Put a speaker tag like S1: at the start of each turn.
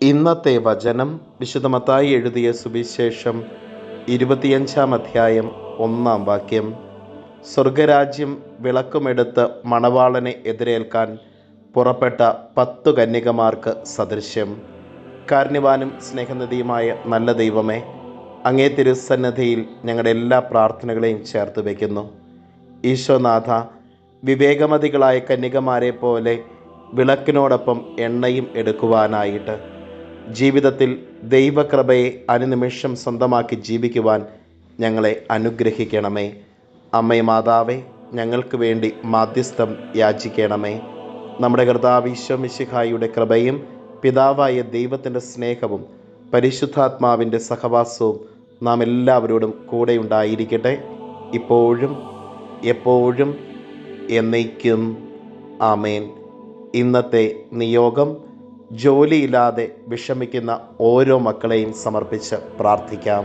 S1: ഇന്നത്തെ വചനം വിശുദ്ധ മത്തായി എഴുതിയ സുവിശേഷം 25-ാം അധ്യായം 1-ാം വാക്യം. സ്വർഗരാജ്യം വിളക്കുമെടുത്ത് മണവാളനെ എതിരേൽക്കാൻ പുറപ്പെട്ട 10 കന്യകമാർക്ക് സദൃശ്യം. കാരുണ്യവാനും സ്നേഹനിധിയുമായ നല്ല ദൈവമേ, അങ്ങേ തിരുസന്നിധിയിൽ ഞങ്ങളുടെ എല്ലാ പ്രാർത്ഥനകളെയും ചേർത്ത് വയ്ക്കുന്നു. ഈശോനാഥ, വിവേകമതികളായ കന്യകമാരെ പോലെ വിളക്കിനോടൊപ്പം എണ്ണയും എടുക്കുവാനായിട്ട് ജീവിതത്തിൽ ദൈവകൃപയെ അനുനിമിഷം സ്വന്തമാക്കി ജീവിക്കുവാൻ ഞങ്ങളെ അനുഗ്രഹിക്കണമേ. അമ്മേ മാതാവേ, ഞങ്ങൾക്ക് വേണ്ടി മാധ്യസ്ഥം യാചിക്കണമേ. നമ്മുടെ കർത്താവ് ഈശോ മിശിഹായുടെ കൃപയും പിതാവായ ദൈവത്തിൻ്റെ സ്നേഹവും പരിശുദ്ധാത്മാവിൻ്റെ സഹവാസവും നാം എല്ലാവരോടും കൂടെ ഉണ്ടായിരിക്കട്ടെ, ഇപ്പോഴും എപ്പോഴും എന്നേക്കും. ആമേൻ. ഇന്നത്തെ നിയോഗം: ജോലിയില്ലാതെ വിഷമിക്കുന്ന ഓരോ മക്കളെയും സമർപ്പിച്ച് പ്രാർത്ഥിക്കാം.